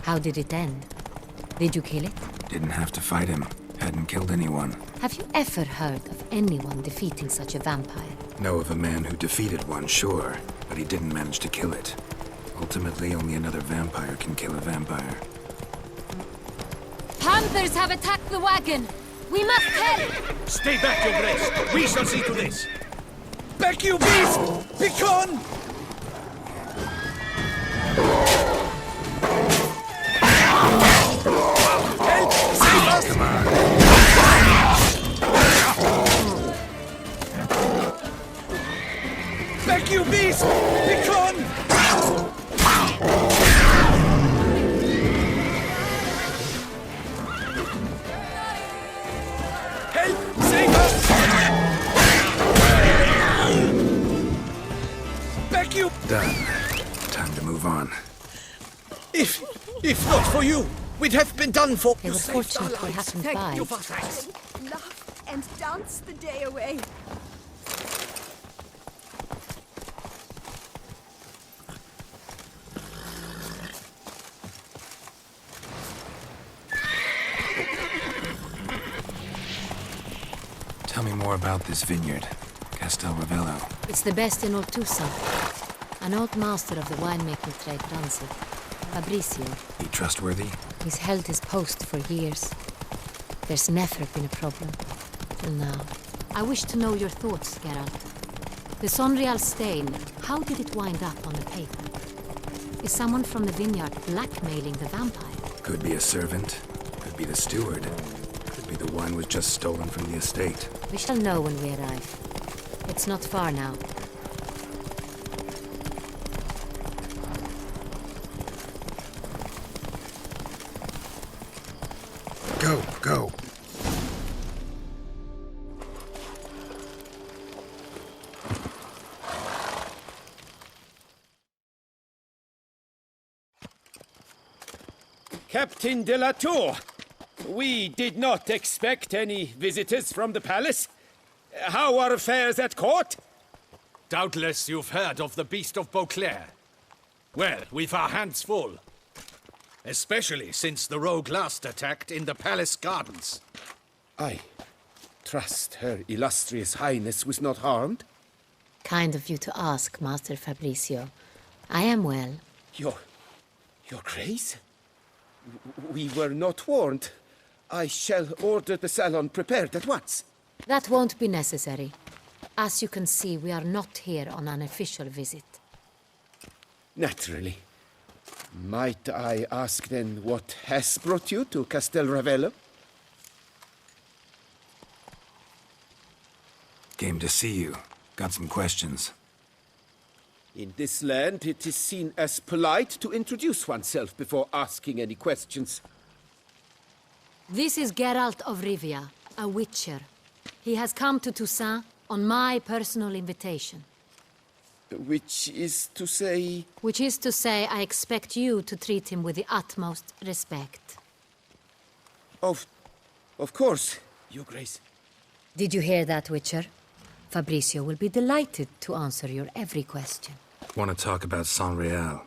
How did it end? Did you kill it? Didn't have to fight him. Hadn't killed anyone. Have you ever heard of anyone defeating such a vampire? Know of a man who defeated one, sure, but he didn't manage to kill it. Ultimately, only another vampire can kill a vampire. Panthers have attacked the wagon! We must help! Stay back, your grace! We shall see to this! Back, you beast! Begone! Help! Save us! Come on. Back, you beast! Begone! Help! Save us! Back, you... Done. Time to move on. If not for you, we'd have been done for. They were fortunate we happened by. Thank you for thanks. Laugh and dance the day away. Tell me more about this vineyard. Castel Ravello. It's the best in Oltusa. An old master of the winemaking trade runs it. Fabrizio. He trustworthy? He's held his post for years. There's never been a problem. Till now. I wish to know your thoughts, Geralt. The Sonreal stain, how did it wind up on the paper? Is someone from the vineyard blackmailing the vampire? Could be a servant. Could be the steward. Could be the wine was just stolen from the estate. We shall know when we arrive. It's not far now. Go, go. Captain de la Tour, we did not expect any visitors from the palace. How are affairs at court? Doubtless you've heard of the Beast of Beauclair. Well, we've our hands full. Especially since the rogue last attacked in the palace gardens. I trust Her Illustrious Highness was not harmed. Kind of you to ask, Master Fabrizio. I am well. Your Grace? We were not warned. I shall order the salon prepared at once. That won't be necessary. As you can see, we are not here on an official visit. Naturally. Might I ask then what has brought you to Castel Ravello? Came to see you. Got some questions. In this land, it is seen as polite to introduce oneself before asking any questions. This is Geralt of Rivia, a witcher. He has come to Toussaint on my personal invitation. Which is to say... Which is to say, I expect you to treat him with the utmost respect. Of course, Your Grace. Did you hear that, Witcher? Fabrizio will be delighted to answer your every question. Want to talk about Sonreal?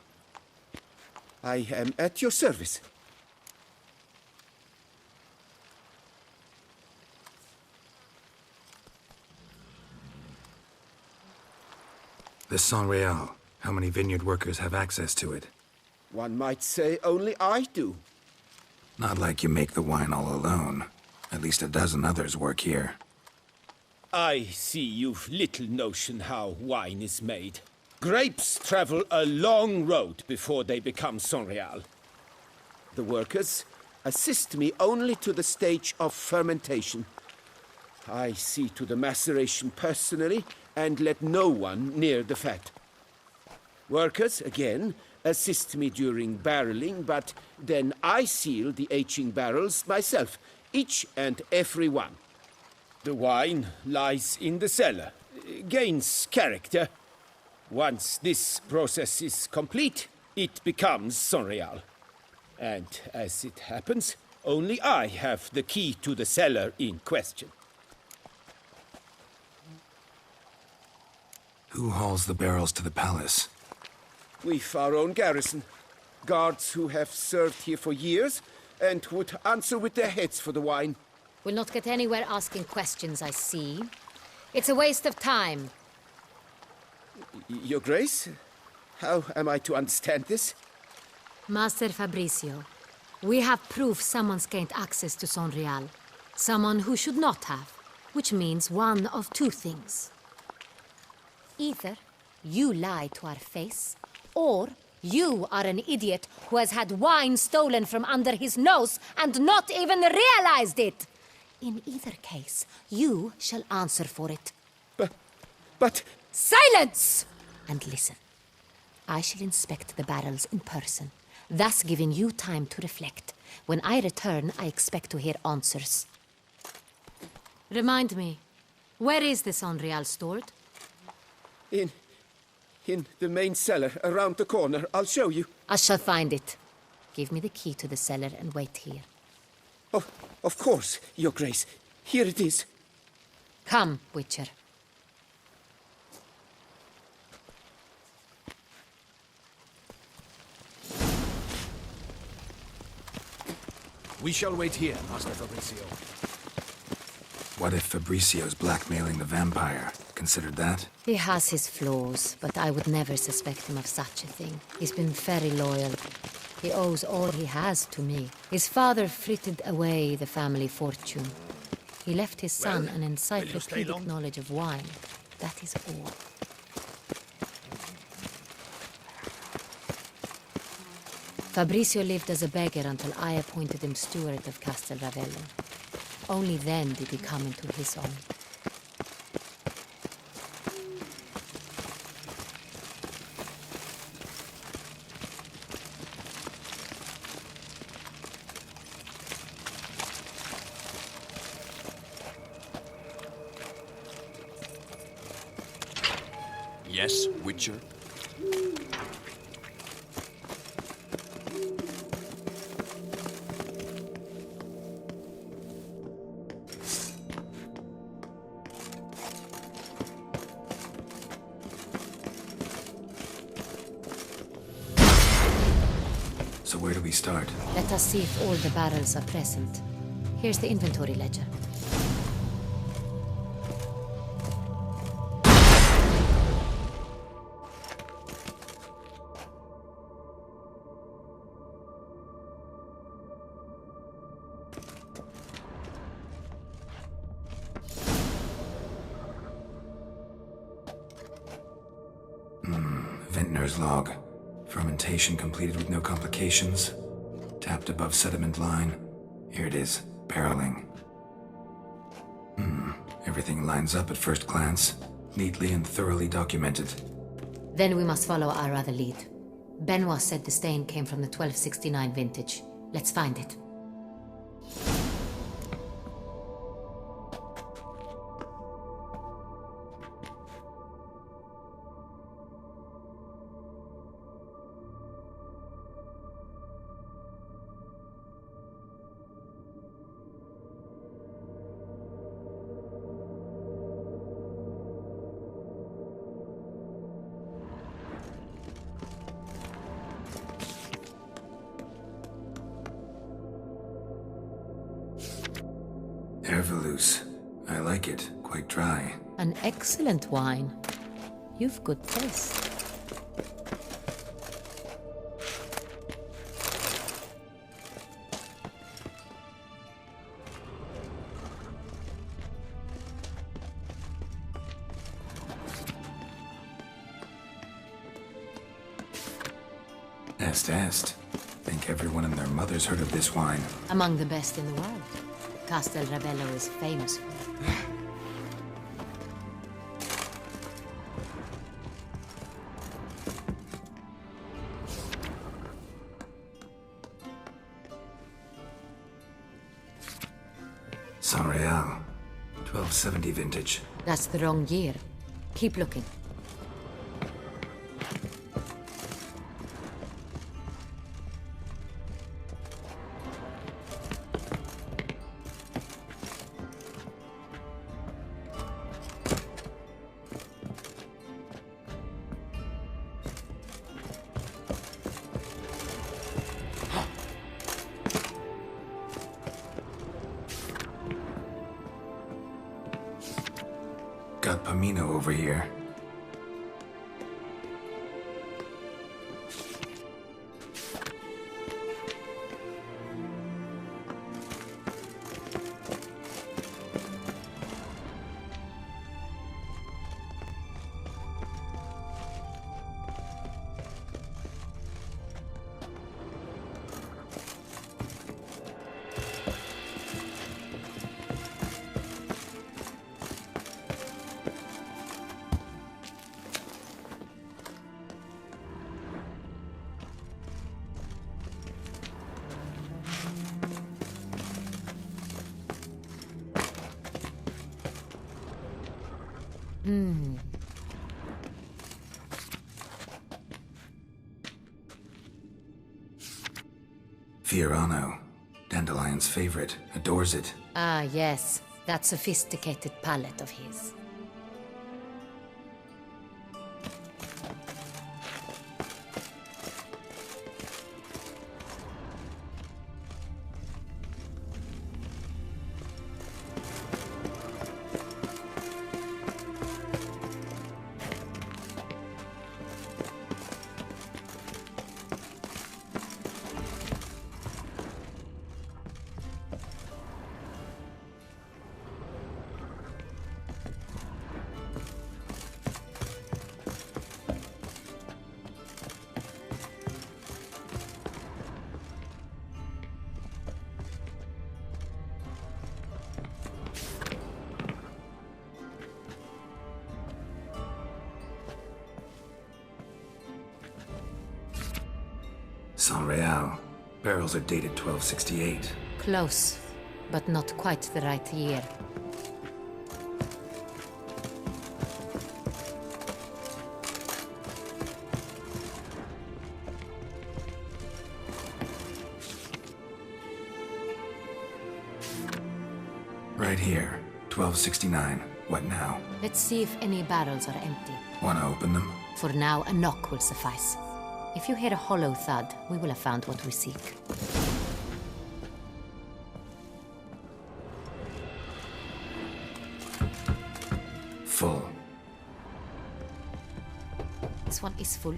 I am at your service. The Sonreal. How many vineyard workers have access to it? One might say only I do. Not like you make the wine all alone. At least a dozen others work here. I see you've little notion how wine is made. Grapes travel a long road before they become Sonreal. The workers assist me only to the stage of fermentation. I see to the maceration personally and let no one near the fat. Workers, again, assist me during barreling, but then I seal the aging barrels myself, each and every one. The wine lies in the cellar, gains character. Once this process is complete, it becomes Sonreal. And as it happens, only I have the key to the cellar in question. Who hauls the barrels to the palace? We've our own garrison. Guards who have served here for years and would answer with their heads for the wine. We'll not get anywhere asking questions, I see. It's a waste of time. Your Grace? How am I to understand this? Master Fabricio, we have proof someone's gained access to Sonreal. Someone who should not have, which means one of two things. Either you lie to our face, or you are an idiot who has had wine stolen from under his nose and not even realized it. In either case, you shall answer for it. But... Silence! And listen. I shall inspect the barrels in person, thus giving you time to reflect. When I return, I expect to hear answers. Remind me, where is the Sonreal stored? In the main cellar, around the corner. I'll show you. I shall find it. Give me the key to the cellar and wait here. Oh, of course, Your Grace. Here it is. Come, Witcher. We shall wait here, Master Fabricio. What if Fabricio's blackmailing the vampire? Considered that? He has his flaws, but I would never suspect him of such a thing. He's been very loyal. He owes all he has to me. His father frittered away the family fortune. He left his son an encyclopedic knowledge of wine. That is all. Fabricio lived as a beggar until I appointed him steward of Castel Ravello. Only then did he come into his own. Yes, Witcher? So where do we start? Let us see if all the barrels are present. Here's the inventory ledger. Vintner's log. Fermentation completed with no complications. Tapped above sediment line. Here it is. Barreling. Everything lines up at first glance. Neatly and thoroughly documented. Then we must follow our other lead. Benoit said the stain came from the 1269 vintage. Let's find it. Ervelous. I like it. Quite dry. An excellent wine. You've good taste. Est. Think everyone and their mother's heard of this wine. Among the best in the world. Castel Ravello is famous for it. Sonreal. 1270 vintage. That's the wrong year. Keep looking. got Pamino over here. Fiorano, Dandelion's favorite, adores it. Ah, yes. That sophisticated palate of his. San Real. Barrels are dated 1268. Close, but not quite the right year. Right here, 1269. What now? Let's see if any barrels are empty. Wanna open them? For now, a knock will suffice. If you hear a hollow thud, we will have found what we seek. Full. This one is full.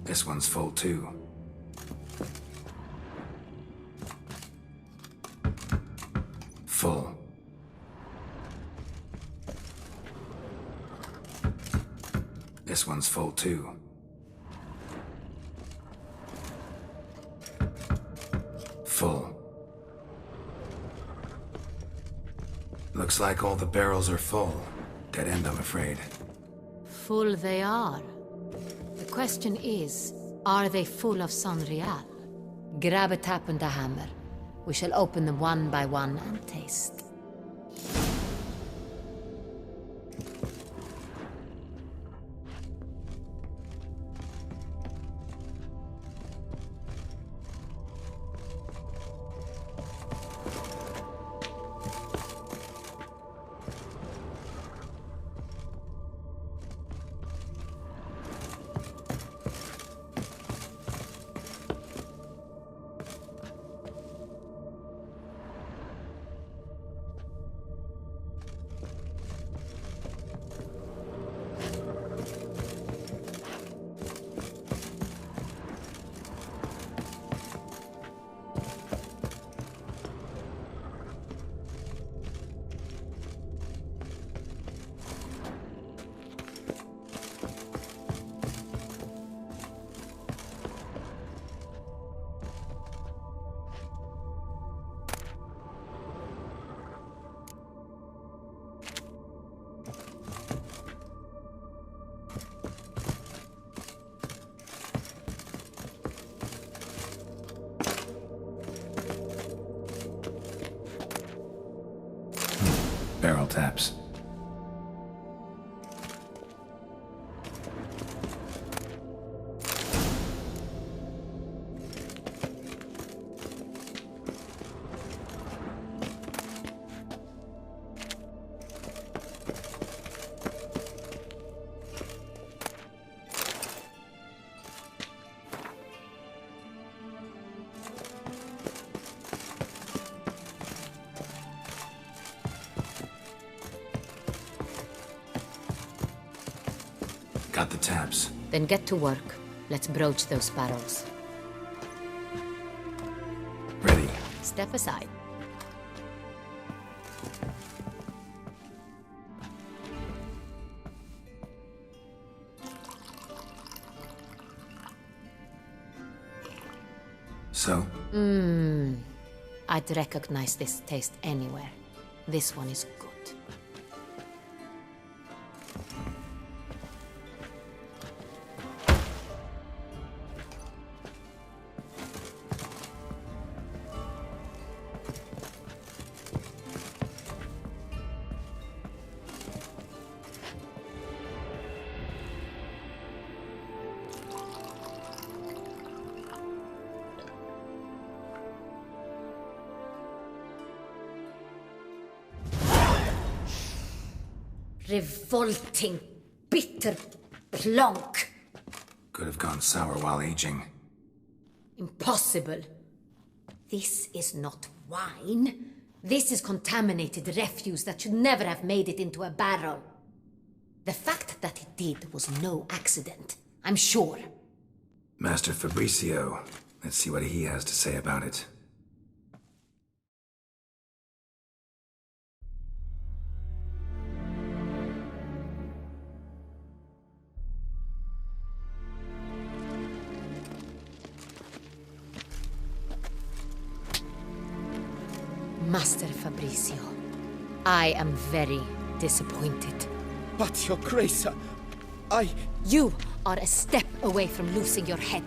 This one's full too. Full. This one's full too. Full. Looks like all the barrels are full. Dead end, I'm afraid. Full they are. The question is, are they full of San Real? Grab a tap and a hammer. We shall open them one by one and taste. Barrel taps. Got the tabs. Then get to work. Let's broach those barrels. Ready. Step aside. So? I'd recognize this taste anywhere. This one is good. Revolting, bitter plonk. Could have gone sour while aging. Impossible. This is not wine. This is contaminated refuse that should never have made it into a barrel. The fact that it did was no accident, I'm sure. Master Fabricio. Let's see what he has to say about it. Master Fabricio, I am very disappointed. But, Your Grace, You are a step away from losing your head.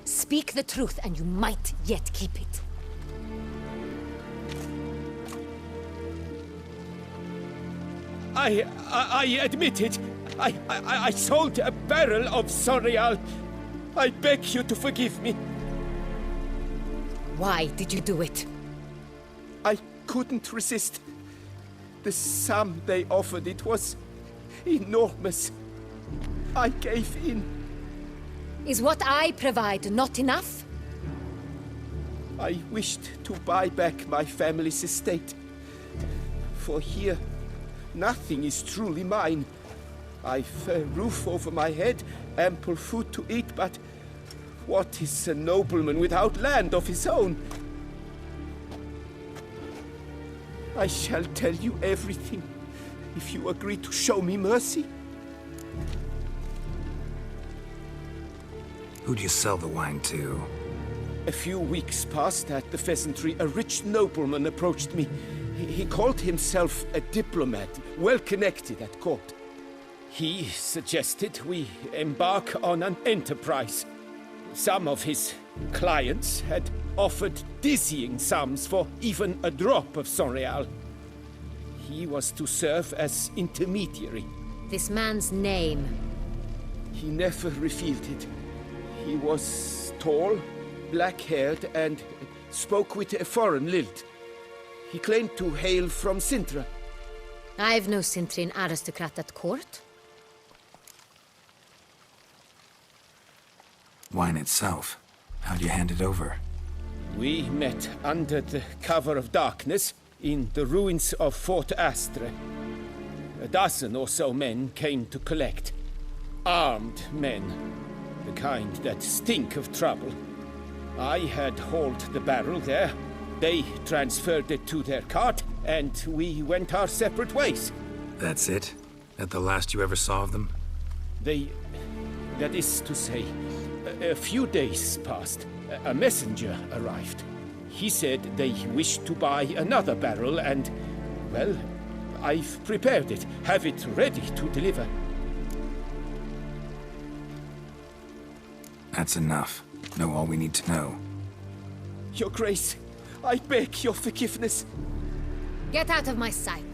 Speak the truth and you might yet keep it. I admit it. I sold a barrel of Sonreal. I beg you to forgive me. Why did you do it? I couldn't resist. The sum they offered, it was enormous. I gave in. Is what I provide not enough? I wished to buy back my family's estate. For here, nothing is truly mine. I've a roof over my head, ample food to eat, but what is a nobleman without land of his own? I shall tell you everything, if you agree to show me mercy. Who'd you sell the wine to? A few weeks past at the pheasantry, a rich nobleman approached me. He called himself a diplomat, well connected at court. He suggested we embark on an enterprise. Some of his clients had offered dizzying sums for even a drop of Sonreal. He was to serve as intermediary. This man's name. He never revealed it. He was tall, black-haired, and spoke with a foreign lilt. He claimed to hail from Cintra. I've no Cintrian aristocrat at court. Wine itself. How'd you hand it over? We met under the cover of darkness in the ruins of Fort Astre. A dozen or so men came to collect. Armed men. The kind that stink of trouble. I had hauled the barrel there. They transferred it to their cart, and we went our separate ways. That's it? That the last you ever saw of them? That is to say, a few days passed. A messenger arrived. He said they wished to buy another barrel and, well, I've prepared it. Have it ready to deliver. That's enough. Know all we need to know. Your Grace, I beg your forgiveness. Get out of my sight.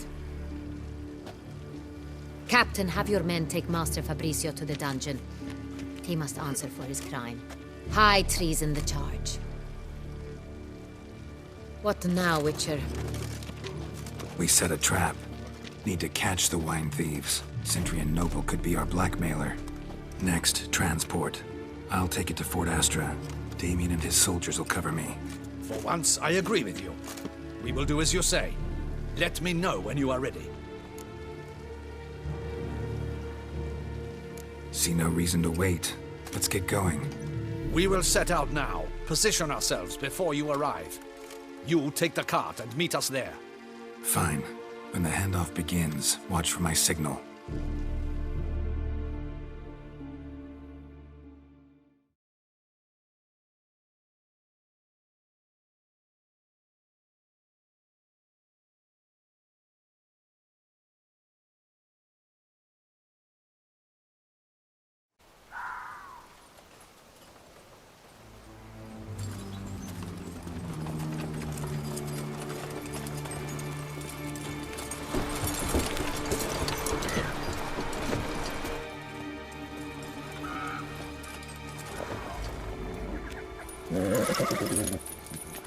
Captain, have your men take Master Fabricio to the dungeon. He must answer for his crime. High treason the charge. What now, Witcher? We set a trap. Need to catch the wine thieves. Cintrian noble could be our blackmailer. Next, transport. I'll take it to Fort Astra. Damien and his soldiers will cover me. For once, I agree with you. We will do as you say. Let me know when you are ready. See no reason to wait. Let's get going. We will set out now. Position ourselves before you arrive. You take the cart and meet us there. Fine. When the handoff begins, watch for my signal.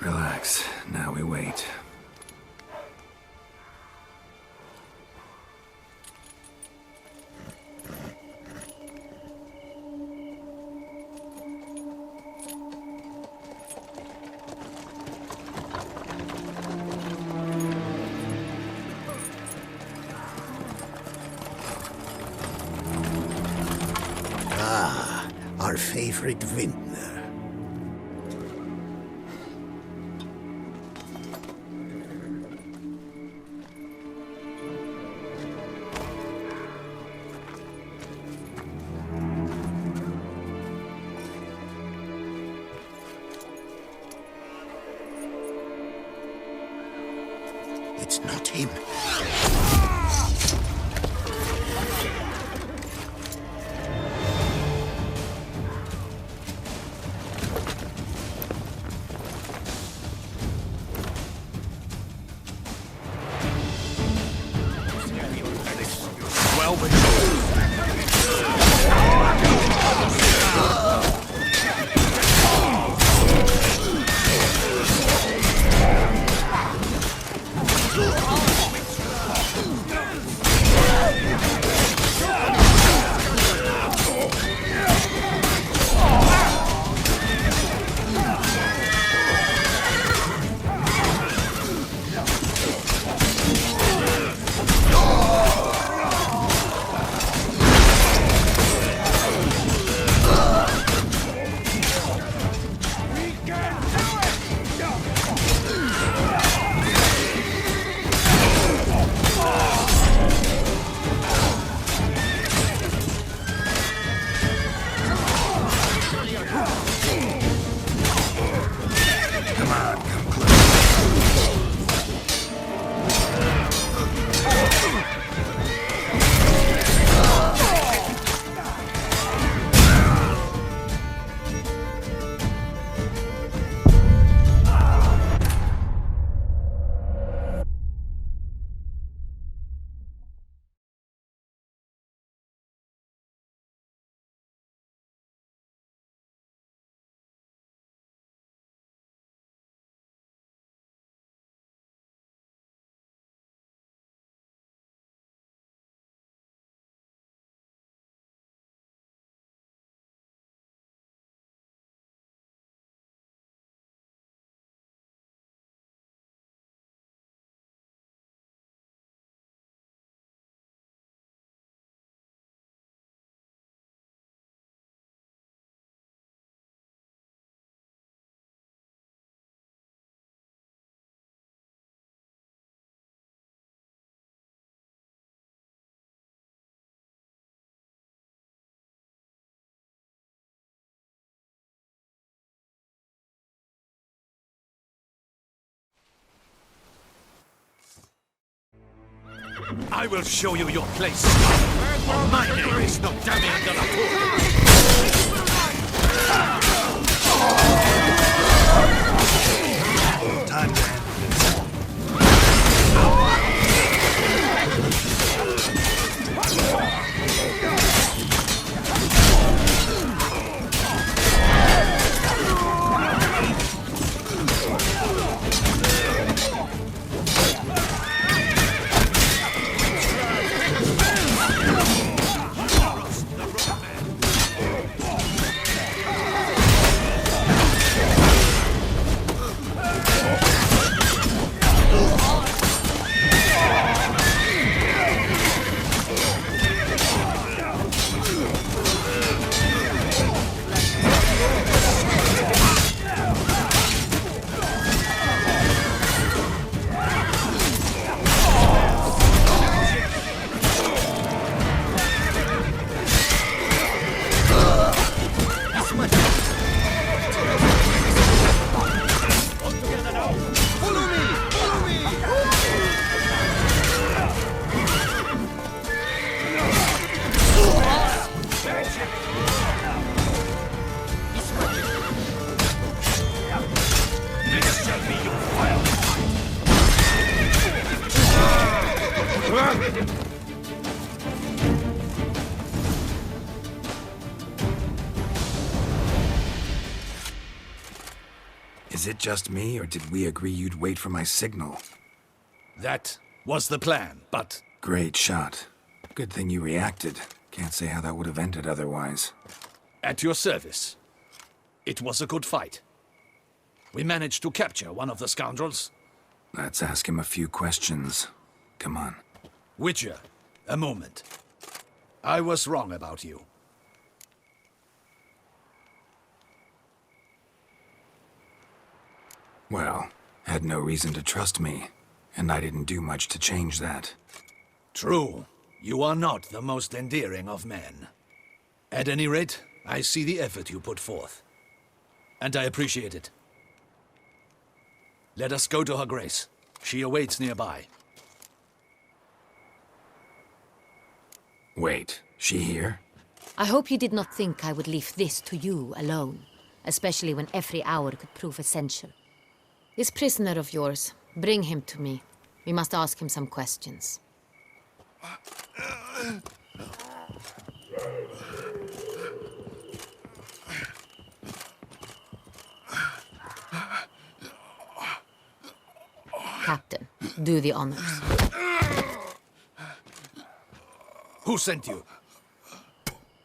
Relax. Now we wait. Our favorite vintner. It's not him. Well, I will show you your place. My name is not Damien de la Tour. Time to end this. Is it just me, or did we agree you'd wait for my signal? That was the plan, but Great shot. Good thing you reacted. Can't say how that would have ended otherwise. at your service. It was a good fight. We managed to capture one of the scoundrels. Let's ask him a few questions. Come on. Witcher, a moment. I was wrong about you. Well, had no reason to trust me, and I didn't do much to change that. True, you are not the most endearing of men. At any rate, I see the effort you put forth. And I appreciate it. Let us go to her grace. She awaits nearby. Wait, she here? I hope you did not think I would leave this to you alone, especially when every hour could prove essential. This prisoner of yours, bring him to me. We must ask him some questions. Captain, do the honors. Who sent you?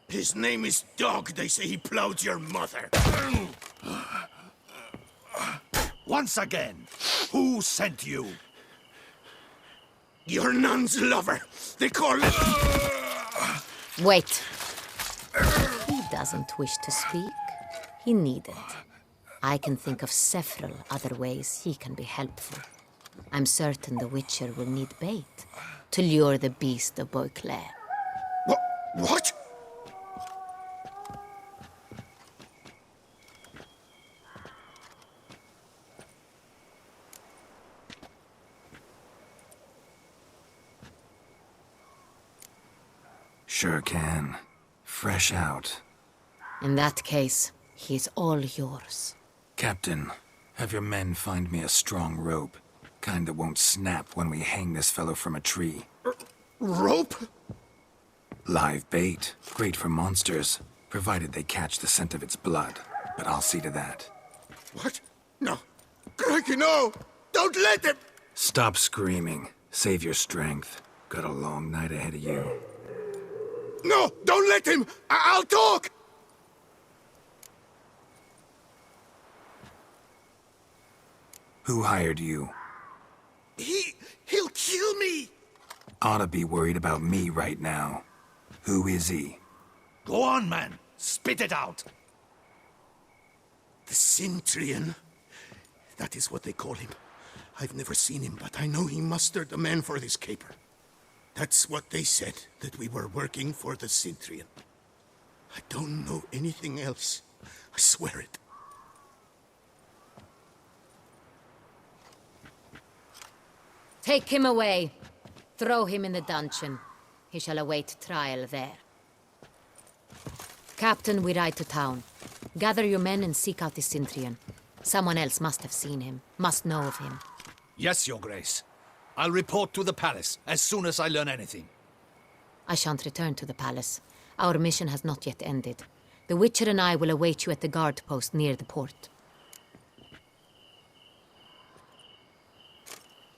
His name is Dog. They say he plowed your mother. Once again, who sent you? Your nun's lover. They call it... Wait. He doesn't wish to speak. He needn't. I can think of several other ways he can be helpful. I'm certain the Witcher will need bait to lure the beast of Beauclair. What? Sure can. Fresh out. In that case, he's all yours. Captain, have your men find me a strong rope. Kind that won't snap when we hang this fellow from a tree. Rope? Live bait. Great for monsters, provided they catch the scent of its blood. But I'll see to that. What? No. Crikey, no! Don't let him! Stop screaming. Save your strength. Got a long night ahead of you. No! Don't let him! I'll talk! Who hired you? He'll kill me! Ought to be worried about me right now. Who is he? Go on, man. Spit it out. The Cintrian. That is what they call him. I've never seen him, but I know he mustered a man for this caper. That's what they said, that we were working for the Cintrian. I don't know anything else. I swear it. Take him away. Throw him in the dungeon. He shall await trial there. Captain, we ride to town. Gather your men and seek out the Cintrian. Someone else must have seen him, must know of him. Yes, Your Grace. I'll report to the palace as soon as I learn anything. I shan't return to the palace. Our mission has not yet ended. The Witcher and I will await you at the guard post near the port.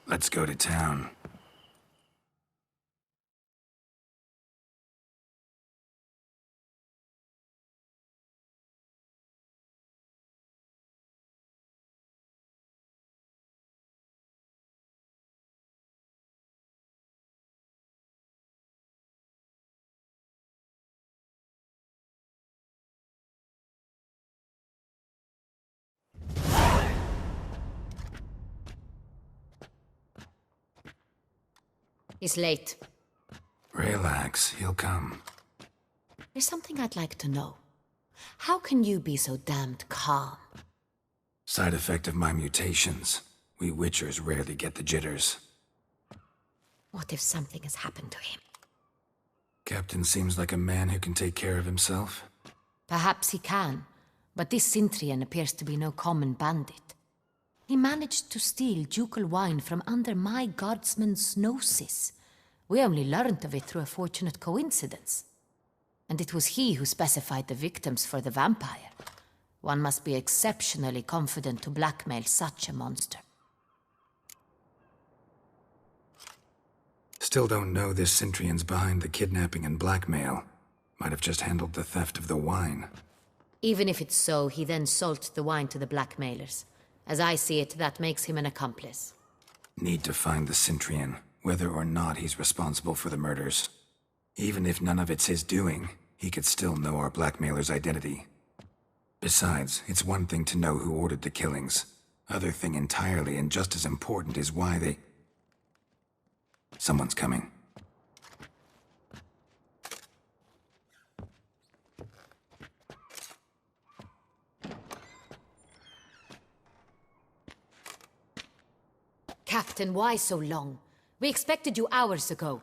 Let's go to town. He's late. Relax, he'll come. There's something I'd like to know. How can you be so damned calm? Side effect of my mutations. We Witchers rarely get the jitters. What if something has happened to him? Captain seems like a man who can take care of himself. Perhaps he can, but this Cintrian appears to be no common bandit. He managed to steal ducal wine from under my guardsman's noses. We only learned of it through a fortunate coincidence. And it was he who specified the victims for the vampire. One must be exceptionally confident to blackmail such a monster. Still don't know this Cintrian's behind the kidnapping and blackmail. Might have just handled the theft of the wine. Even if it's so, he then sold the wine to the blackmailers. As I see it, that makes him an accomplice. Need to find the Cintrian, whether or not he's responsible for the murders. Even if none of it's his doing, he could still know our blackmailer's identity. Besides, it's one thing to know who ordered the killings. Other thing entirely, and just as important, is why they... Someone's coming. Captain, why so long? We expected you hours ago.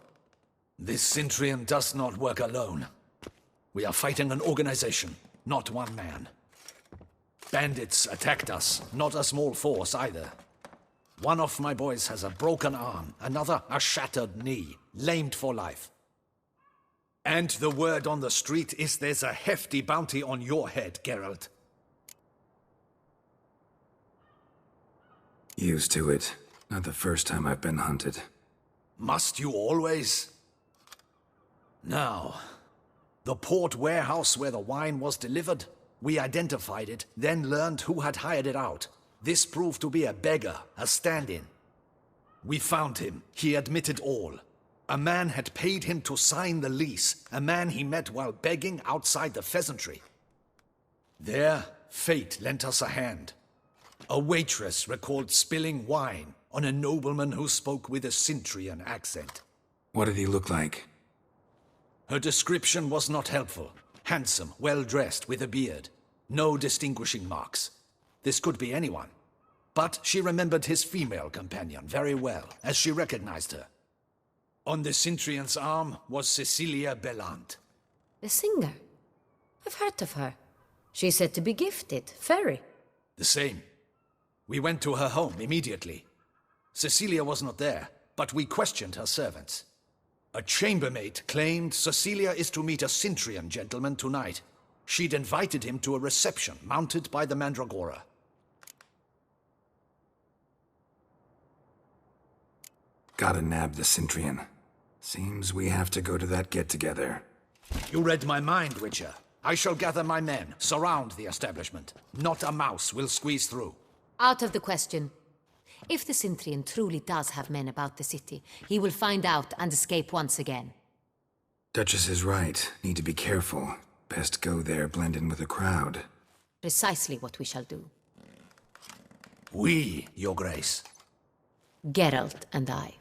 This Cintrian does not work alone. We are fighting an organization, not one man. Bandits attacked us, not a small force either. One of my boys has a broken arm, another a shattered knee, lamed for life. And the word on the street is there's a hefty bounty on your head, Geralt. Used to it. Not the first time I've been hunted. Must you always? Now, the port warehouse where the wine was delivered, we identified it, then learned who had hired it out. This proved to be a beggar, a stand-in. We found him. He admitted all. A man had paid him to sign the lease, a man he met while begging outside the pheasantry. There, fate lent us a hand. A waitress recalled spilling wine on a nobleman who spoke with a Cintrian accent. What did he look like? Her description was not helpful. Handsome, well-dressed, with a beard. No distinguishing marks. This could be anyone. But she remembered his female companion very well, as she recognized her. On the Cintrian's arm was Cecilia Bellant. The singer? I've heard of her. She's said to be gifted, very. The same. We went to her home immediately. Cecilia was not there, but we questioned her servants. A chambermaid claimed Cecilia is to meet a Cintrian gentleman tonight. She'd invited him to a reception mounted by the Mandragora. Gotta nab the Cintrian. Seems we have to go to that get-together. You read my mind, Witcher. I shall gather my men, surround the establishment. Not a mouse will squeeze through. Out of the question. If the Cintrian truly does have men about the city, he will find out and escape once again. Duchess is right. Need to be careful. Best go there, blend in with the crowd. Precisely what we shall do. We, Your Grace. Geralt and I.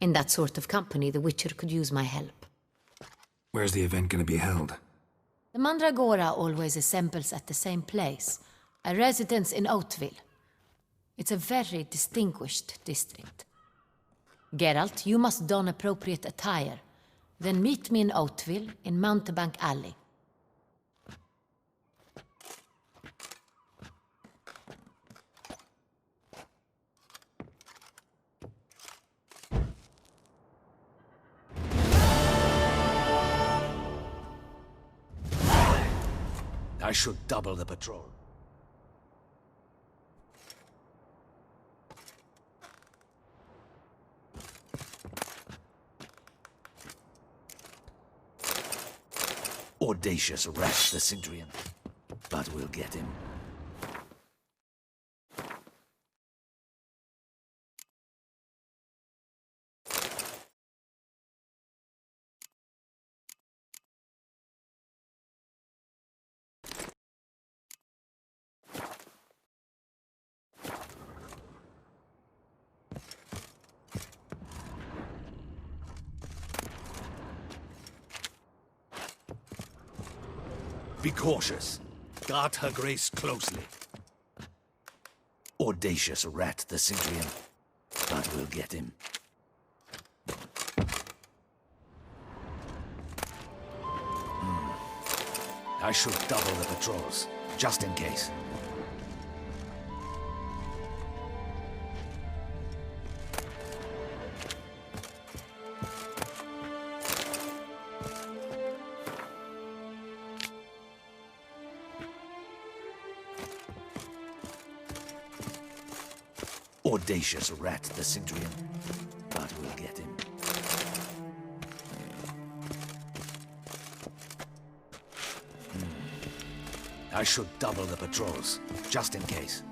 In that sort of company, the Witcher could use my help. Where's the event gonna be held? The Mandragora always assembles at the same place, a residence in Oatville. It's a very distinguished district. Geralt, you must don appropriate attire. Then meet me in Oatville, in Mountebank Alley. I should double the patrol. Audacious rat, the Cintrian. But we'll get him. Be cautious. Guard her grace closely. Audacious rat, the Cintrian. But we'll get him. I should double the patrols, just in case. Audacious rat, the Cintrian. But we'll get him. I should double the patrols, just in case.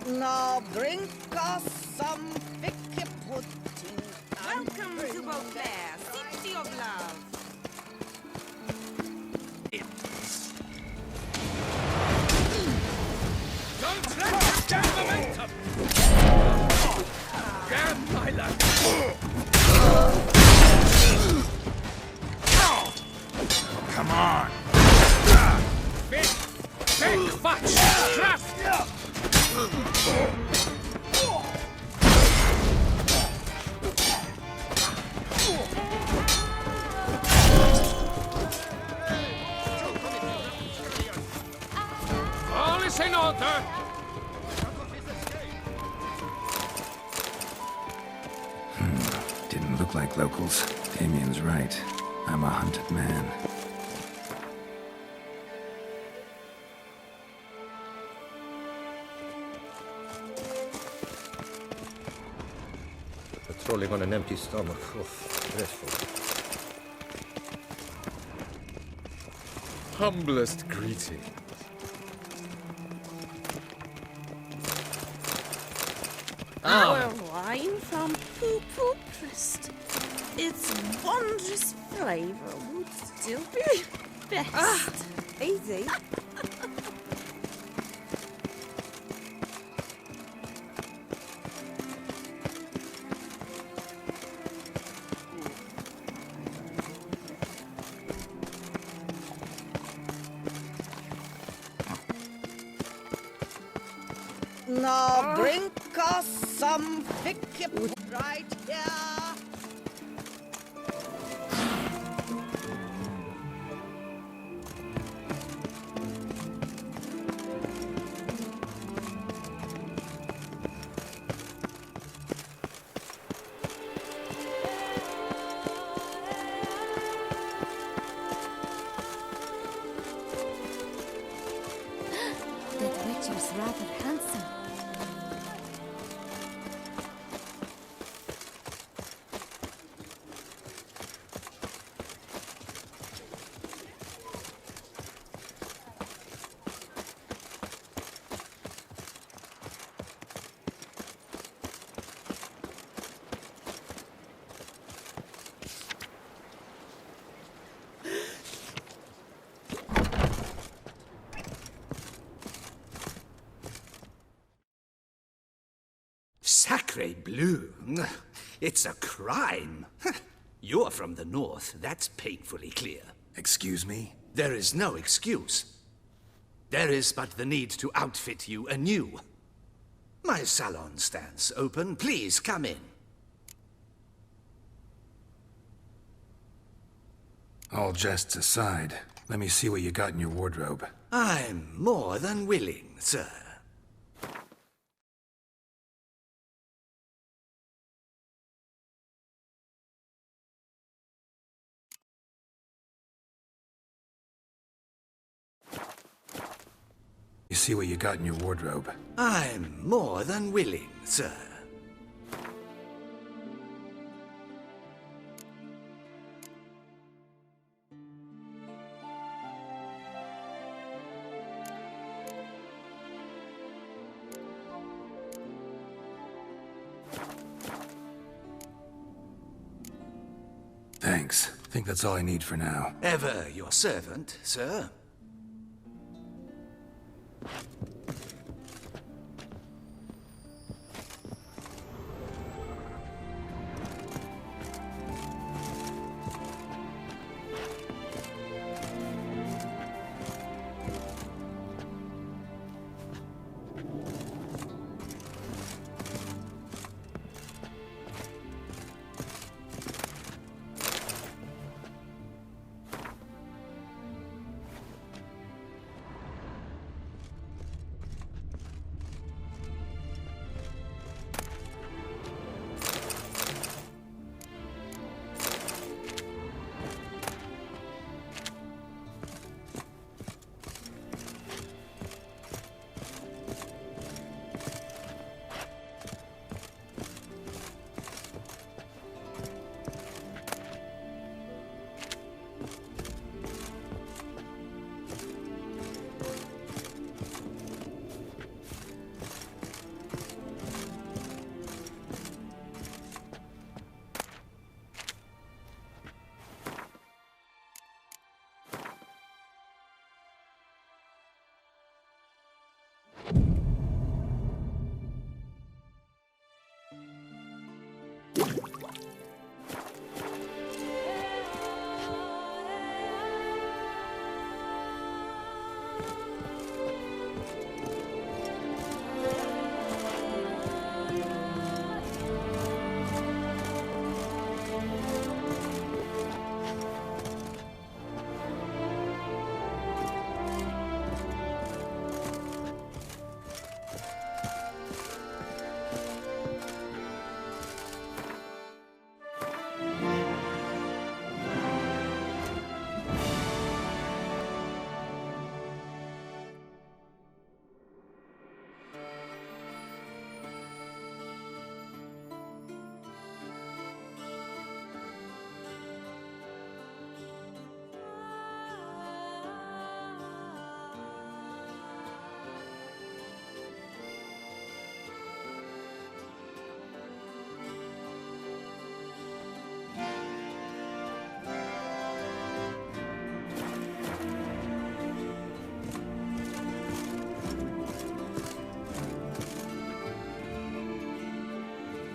Now bring us some thick pudding. Welcome to Beauclair, city of love. Don't let him get momentum! Grab my lad! Come on! Big fat thrust! All is in order! Didn't look like locals. Damien's right. I'm a hunted man. Patrolling on an empty stomach. Oh, dreadful. Humblest greeting. Our wine from Poo Prest. Its wondrous flavor would still be best. Easy. Now bring us some thick pudding right here. That Witcher's rather handsome. Sacre bleu! It's a crime. You're from the north, that's painfully clear. Excuse me? There is no excuse. There is but the need to outfit you anew. My salon stands open. Please come in. All jests aside, let me see what you got in your wardrobe. I'm more than willing, sir. You see what you got in your wardrobe. I'm more than willing, sir. Thanks. Think that's all I need for now. Ever your servant, sir.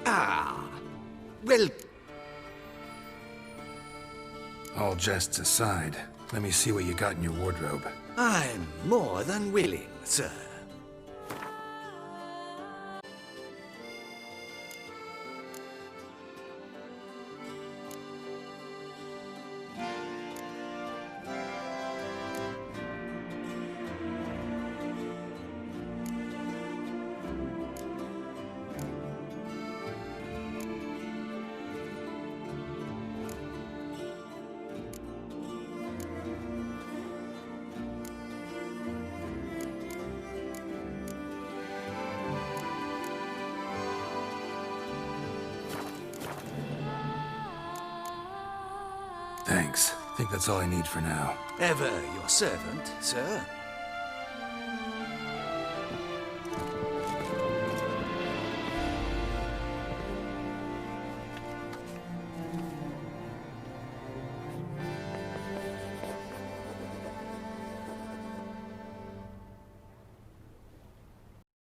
Ah, well, All jests aside, let me see what you got in your wardrobe. I'm more than willing, sir. Thanks. I think that's all I need for now. Ever your servant, sir.